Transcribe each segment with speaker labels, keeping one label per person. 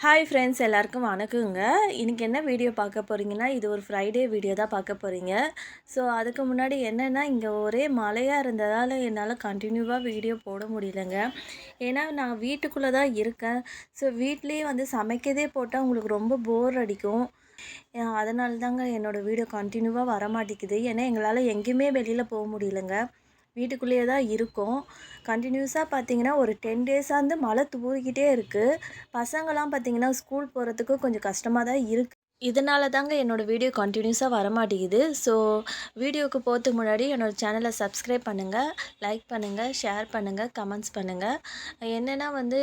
Speaker 1: Hi friends, எல்லாருக்கும் வணக்கங்க. இன்றைக்கி என்ன வீடியோ பார்க்க போகிறீங்கன்னா, இது ஒரு ஃப்ரைடே வீடியோ தான் பார்க்க போகிறீங்க. ஸோ அதுக்கு முன்னாடி என்னென்னா, இங்கே ஒரே மழையாக இருந்ததால் என்னால் கண்டினியூவாக வீடியோ போட முடியலங்க. ஏன்னா நான் வீட்டுக்குள்ளே தான் இருக்கேன். ஸோ வீட்லேயே வந்து சமைக்கதே போட்டால் உங்களுக்கு ரொம்ப போர் அடிக்கும். அதனால தாங்க என்னோடய வீடியோ கண்டினியூவாக வரமாட்டேங்குது. ஏன்னா எங்களால் எங்கேயுமே வெளியில் போக முடியலங்க. வீட்டுக்குள்ளேயே தான் இருக்கோம். கண்டினியூஸாக பார்த்தீங்கன்னா ஒரு 10 டேஸாக வந்து மழை தூறிக்கிட்டே இருக்குது. பசங்களாம் பார்த்தீங்கன்னா ஸ்கூல் போகிறதுக்கு கொஞ்சம் கஷ்டமாக தான் இருக்குது. இதனால தாங்க என்னோடய வீடியோ கண்டினியூஸாக வரமாட்டேங்குது. ஸோ வீடியோவுக்கு போகிறதுக்கு முன்னாடி என்னோடய சேனலை சப்ஸ்கிரைப் பண்ணுங்கள், லைக் பண்ணுங்கள், ஷேர் பண்ணுங்கள், கமெண்ட்ஸ் பண்ணுங்கள். என்னென்னா வந்து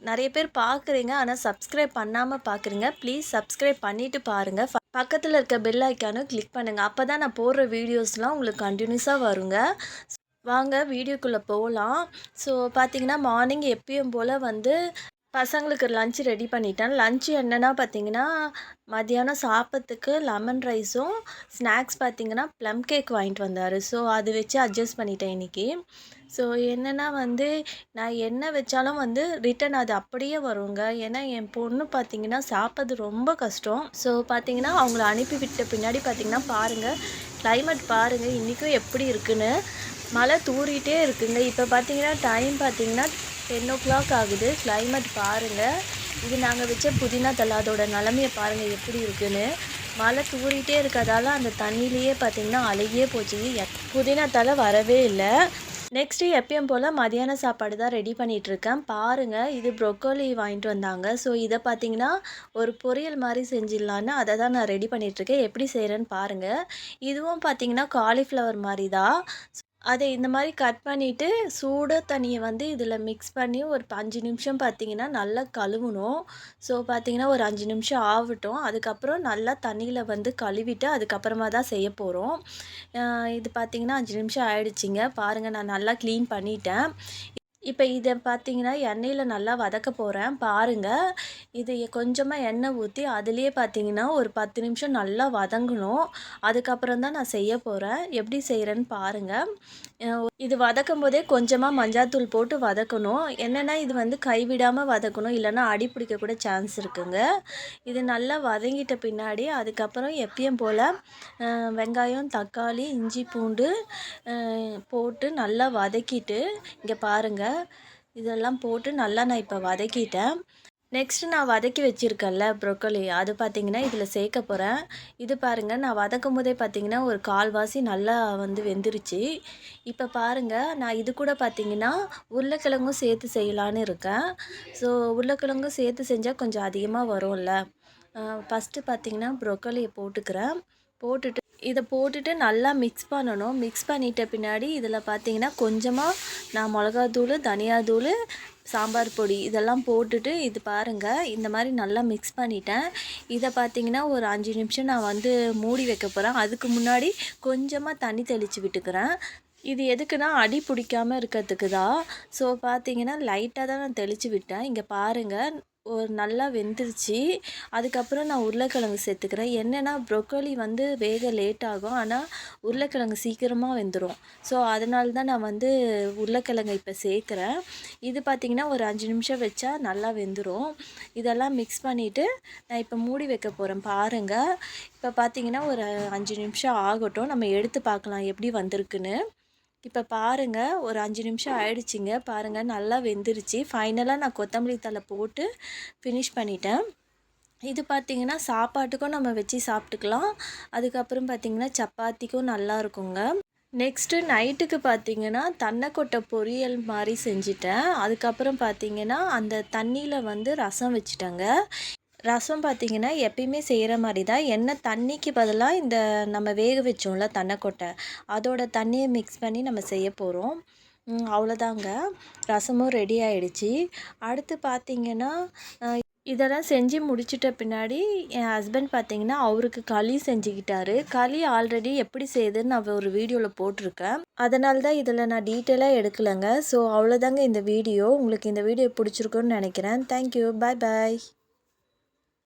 Speaker 1: நிறைய பேர் பார்க்குறீங்க, ஆனால் சப்ஸ்கிரைப் பண்ணாமல் பார்க்குறீங்க. ப்ளீஸ் சப்ஸ்கிரைப் பண்ணிவிட்டு பாருங்கள். பக்கத்தில் இருக்க பெல் ஐக்கானும் கிளிக் பண்ணுங்கள். அப்போ தான் நான் போடுற வீடியோஸ்லாம் உங்களுக்கு கண்டினியூஸாக வருங்க. வாங்க வீடியோக்குள்ளே போகலாம். ஸோ பார்த்தீங்கன்னா மார்னிங் எப்பயும் போல் வந்து பசங்களுக்கு லஞ்ச் ரெடி பண்ணிட்டேன். லஞ்சு என்னென்னா பார்த்தீங்கன்னா, மத்தியானம் சாப்பிட்றதுக்கு லெமன் ரைஸும், ஸ்நாக்ஸ் பார்த்தீங்கன்னா ப்ளம் கேக் வாங்கிட்டு வந்தார். ஸோ அது வச்சு அட்ஜஸ்ட் பண்ணிட்டேன் இன்றைக்கி. ஸோ என்னென்னா வந்து நான் என்ன வச்சாலும் வந்து ரிட்டன் அது அப்படியே வருங்க. ஏன்னா என் பொண்ணு பார்த்தீங்கன்னா சாப்பிட்றது ரொம்ப கஷ்டம். ஸோ பார்த்தீங்கன்னா அவங்கள அனுப்பி விட்ட பின்னாடி பார்த்தீங்கன்னா பாருங்கள், கிளைமேட் பாருங்கள் இன்றைக்கும் எப்படி இருக்குன்னு. மழை தூறிகிட்டே இருக்குங்க. இப்போ பார்த்தீங்கன்னா டைம் பார்த்தீங்கன்னா 10 ஆகுது. கிளைமேட் பாருங்கள். இது நாங்கள் வச்ச புதினா தழை, அதோட நிலமையை பாருங்கள் எப்படி இருக்குன்னு. மழை தூறிகிட்டே இருக்கிறதால அந்த தண்ணியிலேயே பார்த்தீங்கன்னா அழுகியே போச்சு. புதினா தழை வரவே இல்லை. நெக்ஸ்ட்டு எப்பயும் போல் மதியான சாப்பாடு தான் ரெடி பண்ணிகிட்ருக்கேன். பாருங்கள், இது ப்ரொக்கோலி வாங்கிட்டு வந்தாங்க. ஸோ இதை பார்த்தீங்கன்னா ஒரு பொரியல் மாதிரி செஞ்சிடலான்னு அதை தான் நான் ரெடி பண்ணிகிட்ருக்கேன். எப்படி செய்கிறேன்னு பாருங்கள். இதுவும் பார்த்தீங்கன்னா காலிஃப்ளவர் மாதிரி தான். அதை இந்த மாதிரி கட் பண்ணிவிட்டு சூடு தண்ணியை வந்து இதில் மிக்ஸ் பண்ணி ஒரு 5 நிமிஷம் பார்த்தீங்கன்னா நல்லா கழுவணும். ஸோ பார்த்தீங்கன்னா ஒரு 5 நிமிஷம் ஆகட்டும். அதுக்கப்புறம் நல்லா தண்ணியில் வந்து கழுவிட்டு அதுக்கப்புறமா தான் செய்ய போகிறோம். இது பார்த்தீங்கன்னா 5 நிமிஷம் ஆயிடுச்சுங்க. பாருங்கள், நான் நல்லா க்ளீன் பண்ணிட்டேன். இப்போ இதை பார்த்தீங்கன்னா எண்ணெயில் நல்லா வதக்க போகிறேன். பாருங்கள், இது கொஞ்சமாக எண்ணெய் ஊற்றி அதுலேயே பார்த்தீங்கன்னா ஒரு 10 நிமிஷம் நல்லா வதங்கணும். அதுக்கப்புறம் தான் நான் செய்ய போகிறேன். எப்படி செய்கிறேன்னு பாருங்கள். இது வதக்கும் போதே கொஞ்சமாக மஞ்சாத்தூள் போட்டு வதக்கணும். என்னென்னா இது வந்து கைவிடாமல் வதக்கணும், இல்லைன்னா அடி பிடிக்க கூட சான்ஸ் இருக்குங்க. இது நல்லா வதங்கிட்ட பின்னாடி அதுக்கப்புறம் எப்பயும் போல் வெங்காயம், தக்காளி, இஞ்சி, பூண்டு போட்டு நல்லா வதக்கிட்டு, இங்கே பாருங்கள் இதெல்லாம் போட்டு நல்லா நான் இப்போ வதக்கிட்டேன். நெக்ஸ்ட்டு நான் வதக்கி வச்சுருக்கேன்ல ப்ரொக்கோலி, அது பார்த்திங்கன்னா இதில் சேர்க்க போகிறேன். இது பாருங்கள், நான் வதக்கும் போதே பார்த்திங்கன்னா ஒரு கால்வாசி நல்லா வந்து வெந்துருச்சு. இப்போ பாருங்கள், நான் இது கூட பார்த்திங்கன்னா உருளைக்கிழங்கும் சேர்த்து செய்யலான்னு இருக்கேன். ஸோ உருளைக்கிழங்கும் சேர்த்து செஞ்சால் கொஞ்சம் அதிகமாக வரும்ல. ஃபஸ்ட்டு பார்த்திங்கன்னா ப்ரொக்கோலியை போட்டுக்கிறேன். இதை போட்டுட்டு நல்லா மிக்ஸ் பண்ணணும். மிக்ஸ் பண்ணிட்ட பின்னாடி இதில் பார்த்தீங்கன்னா கொஞ்சமாக நான் மிளகாத்தூள், தனியாத்தூள், சாம்பார் பொடி இதெல்லாம் போட்டுட்டு இது பாருங்கள் இந்த மாதிரி நல்லா மிக்ஸ் பண்ணிட்டேன். இதை பார்த்தீங்கன்னா ஒரு 5 நிமிஷம் நான் வந்து மூடி வைக்க போகிறேன். அதுக்கு முன்னாடி கொஞ்சமாக தண்ணி தெளித்து விட்டுக்கிறேன். இது எதுக்குன்னா அடி பிடிக்காமல் இருக்கிறதுக்கு தான். ஸோ பார்த்தீங்கன்னா லைட்டாக தான் நான் தெளித்து விட்டேன். இங்கே பாருங்கள் ஒரு நல்லா வெந்துருச்சு. அதுக்கப்புறம் நான் உருளைக்கிழங்கு சேர்த்துக்கிறேன். என்னென்னா ப்ரொக்கோலி வந்து வேக லேட் ஆகும், ஆனால் உருளைக்கிழங்கு சீக்கிரமாக வெந்துடும். ஸோ அதனால தான் நான் வந்து உருளைக்கிழங்கை இப்போ சேர்க்குறேன். இது பார்த்திங்கன்னா ஒரு 5 நிமிஷம் வச்சா நல்லா வெந்துடும். இதெல்லாம் மிக்ஸ் பண்ணிவிட்டு நான் இப்போ மூடி வைக்க போகிறேன். பாருங்கள், இப்போ பார்த்திங்கன்னா ஒரு 5 நிமிஷம் ஆகட்டும், நம்ம எடுத்து பார்க்கலாம் எப்படி வந்திருக்குன்னு. இப்போ பாருங்கள், ஒரு 5 நிமிஷம் ஆயிடுச்சுங்க. பாருங்கள் நல்லா வெந்துருச்சு. ஃபைனலாக நான் கொத்தமல்லி தழை போட்டு ஃபினிஷ் பண்ணிட்டேன். இது பார்த்திங்கன்னா சாப்பாட்டுக்கும் நம்ம வச்சு சாப்பிட்டுக்கலாம். அதுக்கப்புறம் பார்த்திங்கன்னா சப்பாத்திக்கும் நல்லா இருக்குங்க. நெக்ஸ்ட்டு நைட்டுக்கு பார்த்திங்கன்னா தன்னைக்கொட்டை பொரியல் மாதிரி செஞ்சுட்டேன். அதுக்கப்புறம் பார்த்திங்கன்னா அந்த தண்ணியில் வந்து ரசம் வச்சுட்டேங்க. ரசம் பார்த்திங்கன்னா எப்பயுமே செய்கிற மாதிரி தான். எண்ணெய் தண்ணிக்கு பதிலாக இந்த நம்ம வேக வச்சோம்ல தன்னைக்கொட்டை, அதோட தண்ணியை மிக்ஸ் பண்ணி நம்ம செய்ய போகிறோம். அவ்வளோதாங்க, ரசமும் ரெடி ஆகிடுச்சி. அடுத்து பார்த்திங்கன்னா இதெல்லாம் செஞ்சு முடிச்சிட்ட பின்னாடி என் ஹஸ்பண்ட் பார்த்திங்கன்னா அவருக்கு களி செஞ்சுக்கிட்டாரு. களி ஆல்ரெடி எப்படி செய்யுதுன்னு நான் ஒரு வீடியோவில் போட்டிருக்கேன். அதனால தான் இதில் நான் டீட்டெயிலாக எடுக்கலைங்க. ஸோ அவ்வளோதாங்க இந்த வீடியோ. உங்களுக்கு இந்த வீடியோ பிடிச்சிருக்குன்னு நினைக்கிறேன். தேங்க்யூ, பாய் பாய்.